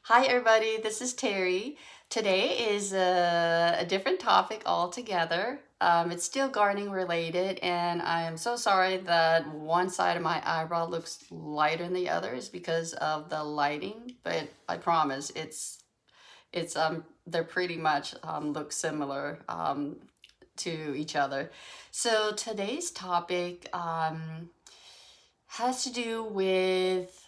Hi, everybody. This is Terry. Today is a different topic altogether. It's still gardening related, and I am so sorry that one side of my eyebrow looks lighter than the other is because of the lighting. But I promise, it's they're pretty much look similar to each other. So today's topic has to do with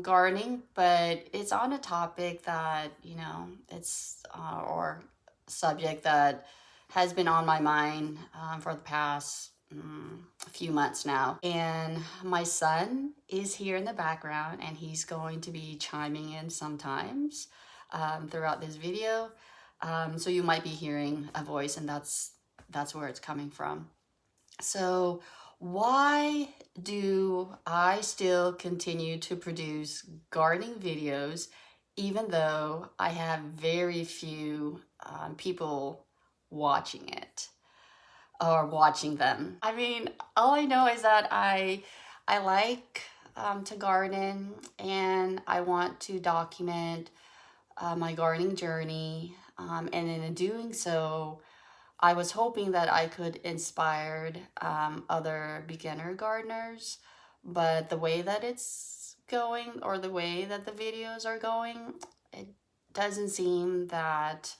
gardening, but it's on a topic that, it's or subject that has been on my mind for the past few months now. And my son is here in the background, and he's going to be chiming in sometimes throughout this video. So you might be hearing a voice, and that's where it's coming from. So, why do I still continue to produce gardening videos even though I have very few people watching it or watching them? I mean, all I know is that I like to garden, and I want to document my gardening journey, and in doing so, I was hoping that I could inspire other beginner gardeners, but the way that it's going or the way that the videos are going, it doesn't seem that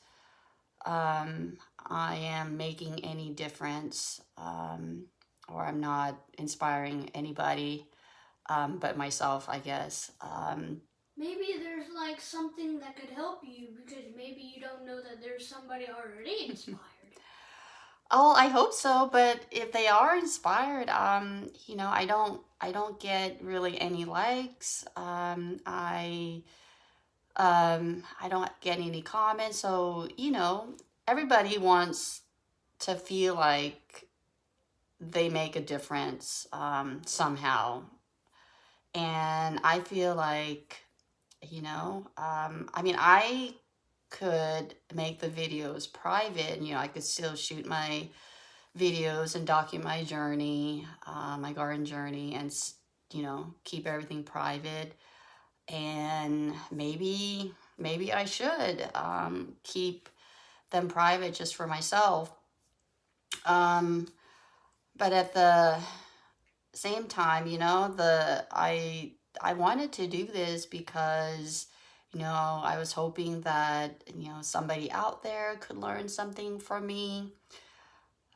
I am making any difference, or I'm not inspiring anybody but myself, I guess. Maybe there's like something that could help you because maybe you don't know that there's somebody already inspired. Oh, I hope so, but if they are inspired, I don't get really any likes. I don't get any comments. So, everybody wants to feel like they make a difference somehow. And I feel like, I could make the videos private, and, I could still shoot my videos and document my journey, my garden journey, and keep everything private. And maybe I should keep them private just for myself. Um, but at the same time, I wanted to do this because I was hoping that somebody out there could learn something from me.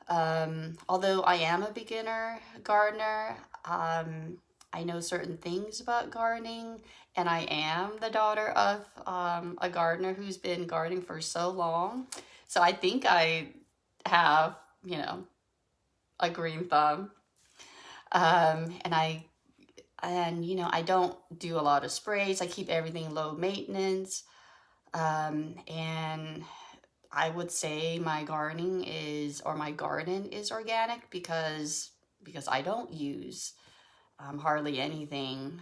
Although I am a beginner gardener, I know certain things about gardening, and I am the daughter of a gardener who's been gardening for so long. So I think I have, a green thumb. And I don't do a lot of sprays. I keep everything low maintenance. And I would say my garden is organic because I don't use hardly anything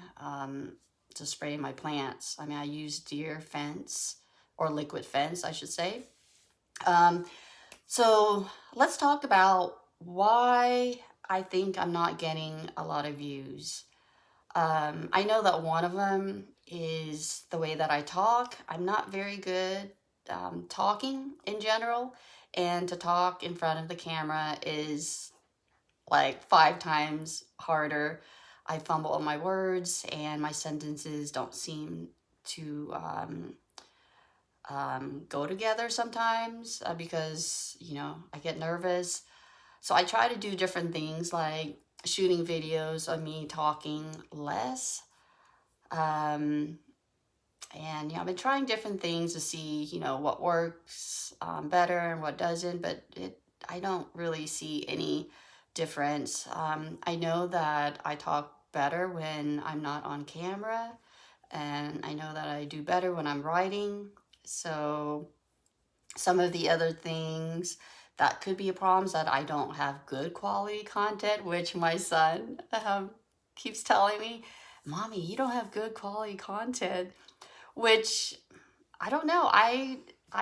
to spray my plants. I mean, I use deer fence or liquid fence, I should say. Um, so let's talk about why I think I'm not getting a lot of views. I know that one of them is the way that I talk. I'm not very good talking in general, and to talk in front of the camera is like 5 times harder. I fumble on my words, and my sentences don't seem to go together sometimes because, I get nervous. So I try to do different things like shooting videos of me talking less. Um, and I've been trying different things to see, what works better and what doesn't, but I don't really see any difference. I know that I talk better when I'm not on camera, and I know that I do better when I'm writing. So some of the other things that could be a problem is that I don't have good quality content, which my son keeps telling me, Mommy, you don't have good quality content, which I don't know. I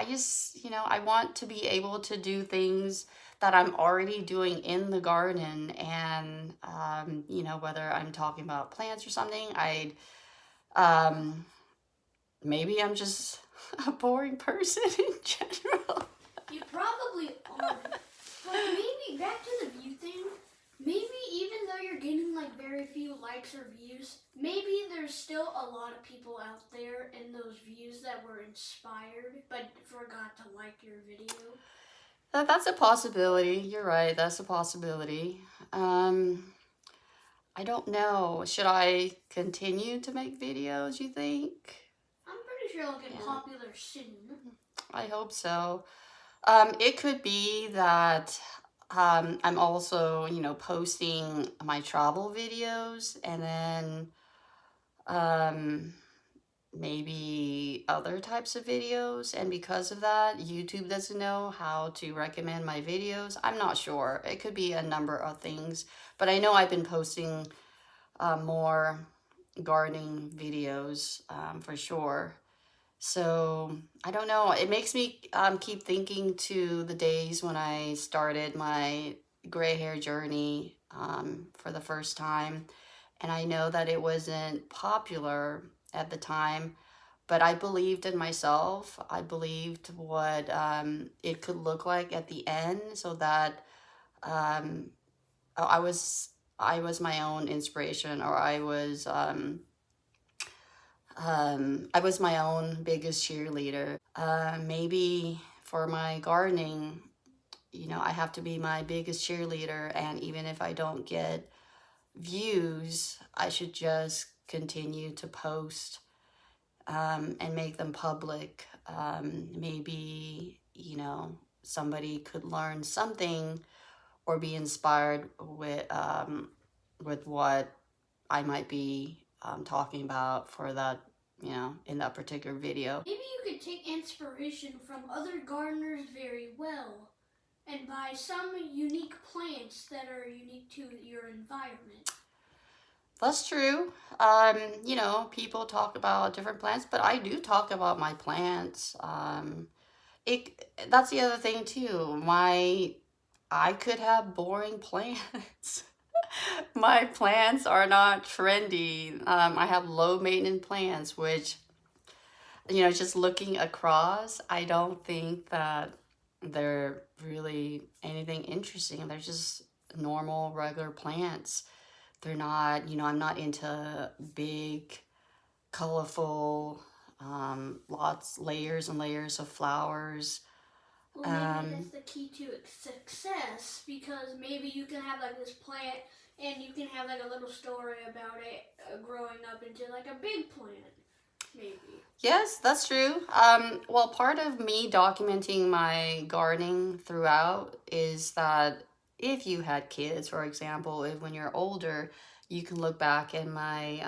just, I want to be able to do things that I'm already doing in the garden, and whether I'm talking about plants or something, um maybe I'm just a boring person in general. You probably are. But maybe back to the view thing. Maybe even though you're getting like very few likes or views, maybe there's still a lot of people out there in those views that were inspired but forgot to like your video. That's a possibility. You're right. That's a possibility. Um, I don't know. Should I continue to make videos, you think? I'm pretty sure it'll get Yeah. popular soon. I hope so. It could be that I'm also, posting my travel videos and then um, maybe other types of videos. And because of that, YouTube doesn't know how to recommend my videos. I'm not sure. It could be a number of things, but I know I've been posting more gardening videos for sure. So I don't know. It makes me keep thinking to the days when I started my gray hair journey for the first time. And I know that it wasn't popular at the time, but I believed in myself. I believed what it could look like at the end, so that um, I was I was my own inspiration, or I was my own biggest cheerleader. Maybe for my gardening, I have to be my biggest cheerleader, and even if I don't get views, I should just continue to post and make them public. Maybe, somebody could learn something or be inspired with what I might be talking about for that, in that particular video. Maybe you could take inspiration from other gardeners very well and buy some unique plants that are unique to your environment. That's true. People talk about different plants, but I do talk about my plants. That's the other thing too. I could have boring plants. My plants are not trendy. I have low maintenance plants, which, just looking across, I don't think that they're really anything interesting. They're just normal, regular plants. They're not, I'm not into big, colorful, layers and layers of flowers. Well, maybe that's the key to success, because maybe you can have like this plant and you can have like a little story about it growing up into like a big plant, maybe. Yes, that's true. Well, part of me documenting my gardening throughout is that if you had kids, for example, if when you're older, you can look back in my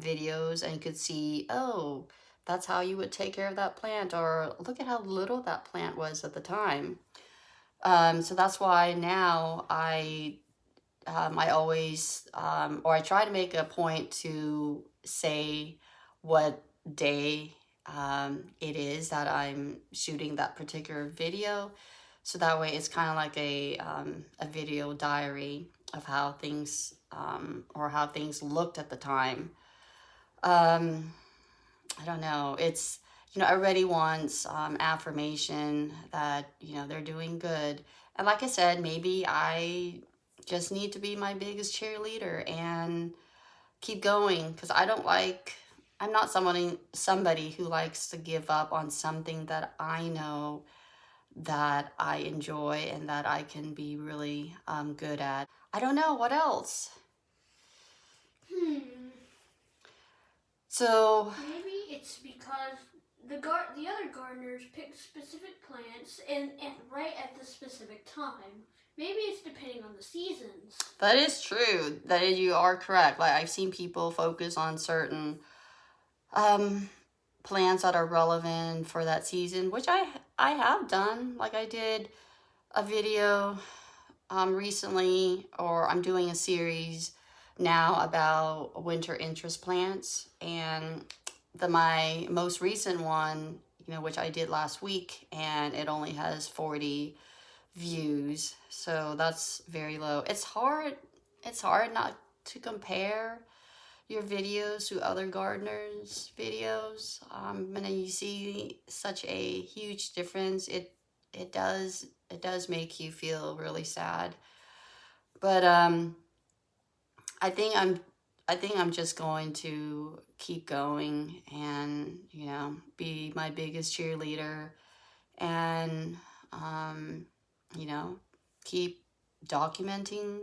videos and you could see, oh, that's how you would take care of that plant, or look at how little that plant was at the time. So that's why now I always, or I try to make a point to say what day it is that I'm shooting that particular video. So that way it's kind of like a video diary of how things, or how things looked at the time. Um, I don't know. It's, everybody wants affirmation that, they're doing good. And like I said, maybe I just need to be my biggest cheerleader and keep going, because I'm not somebody who likes to give up on something that I know that I enjoy and that I can be really good at. I don't know what else. So maybe it's because the other gardeners pick specific plants and right at the specific time. Maybe it's depending on the seasons. that is true. You are correct. Like, I've seen people focus on certain plants that are relevant for that season, which I have done. Like, I did a video recently, or I'm doing a series now about winter interest plants, and my most recent one, which I did last week, and it only has 40 views, so that's very low. It's hard not to compare, your videos to other gardeners' videos, and then you see such a huge difference, it does make you feel really sad. But I think I'm I think I'm just going to keep going and, be my biggest cheerleader and, um, you know, keep documenting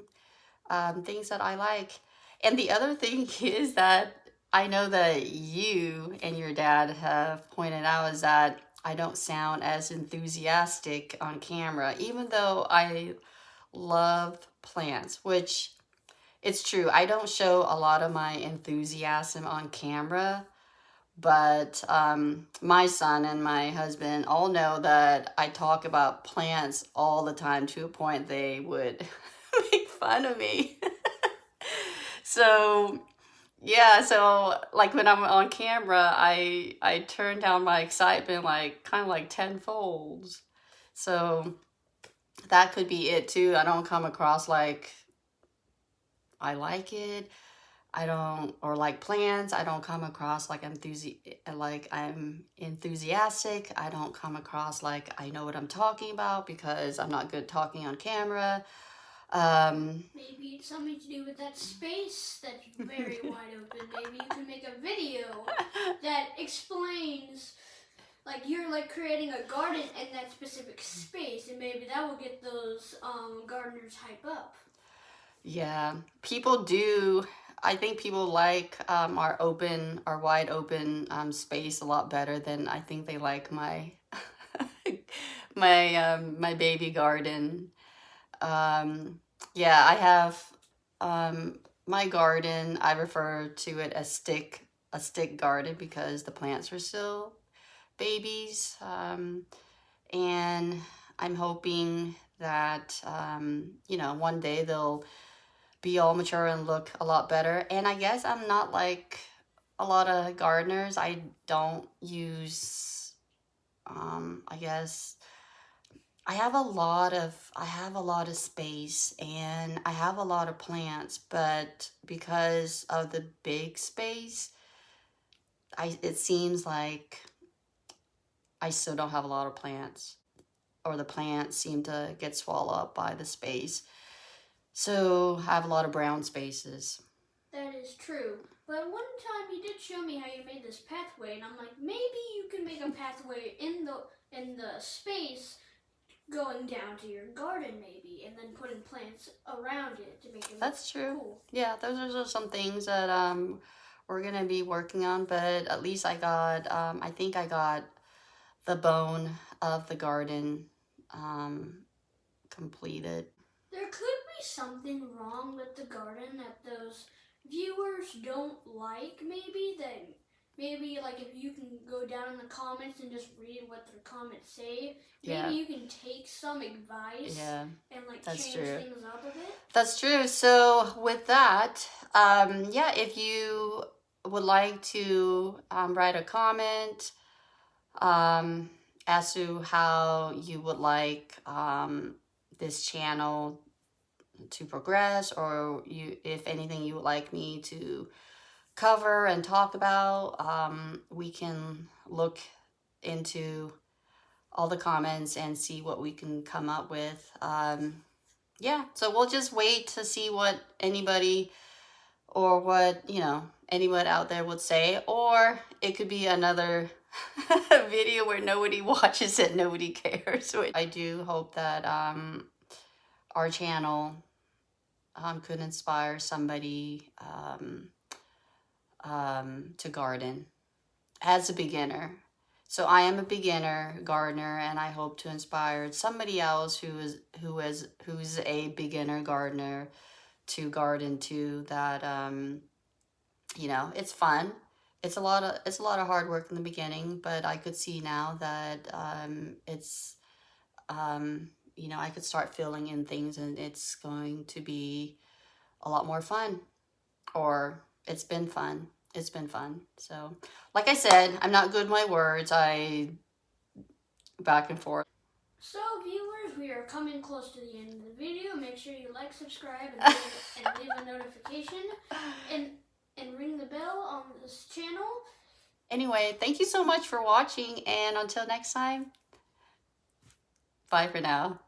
things that I like. And the other thing is that I know that you and your dad have pointed out is that I don't sound as enthusiastic on camera, even though I love plants, which it's true. I don't show a lot of my enthusiasm on camera, but my son and my husband all know that I talk about plants all the time to a point they would make fun of me. So yeah, so like when I'm on camera, I turn down my excitement like kind of like tenfold. So that could be it too. I don't come across like I like it. I don't, or like plants, I don't come across like I'm enthusiastic. I don't come across like I know what I'm talking about because I'm not good talking on camera. Maybe it's something to do with that space that's very wide open. Maybe you can make a video that explains, like you're like creating a garden in that specific space, and maybe that will get those gardeners hype up. Yeah, people do. I think people like our wide open space a lot better than I think they like my my baby garden. Um, yeah, I have my garden. I refer to it as a stick garden because the plants are still babies, and I'm hoping that one day they'll be all mature and look a lot better. And I guess I'm not like a lot of gardeners. I don't use I guess I have a lot of space and I have a lot of plants, but because of the big space, it seems like I still don't have a lot of plants, or the plants seem to get swallowed up by the space. So I have a lot of brown spaces. That is true. But one time you did show me how you made this pathway, and I'm like, maybe you can make a pathway in the space going down to your garden, maybe, and then putting plants around it to make it That's true. cool. Yeah, those are some things that we're gonna be working on, but at least I think I got the bone of the garden completed. There could be something wrong with the garden that those viewers don't like, maybe, that maybe like if you can go down in the comments and just read what their comments say, Yeah. maybe you can take some advice Yeah, and like that's change true. things up a bit. That's true. So with that, yeah, if you would like to write a comment as to how you would like this channel to progress, or if anything you would like me to cover and talk about, we can look into all the comments and see what we can come up with. Yeah, so we'll just wait to see what anybody or what, anyone out there would say, or it could be another video where nobody watches it, nobody cares. I do hope that our channel could inspire somebody to garden as a beginner. So I am a beginner gardener, and I hope to inspire somebody else who's a beginner gardener to garden too. That it's fun. It's a lot of hard work in the beginning, but I could see now that it's I could start filling in things, and it's going to be a lot more fun. Or it's been fun. It's been fun. So, like I said, I'm not good with my words. I back and forth. So viewers, we are coming close to the end of the video. Make sure you like, subscribe, and leave a notification. And and ring the bell on this channel. Anyway, thank you so much for watching, and until next time, bye for now.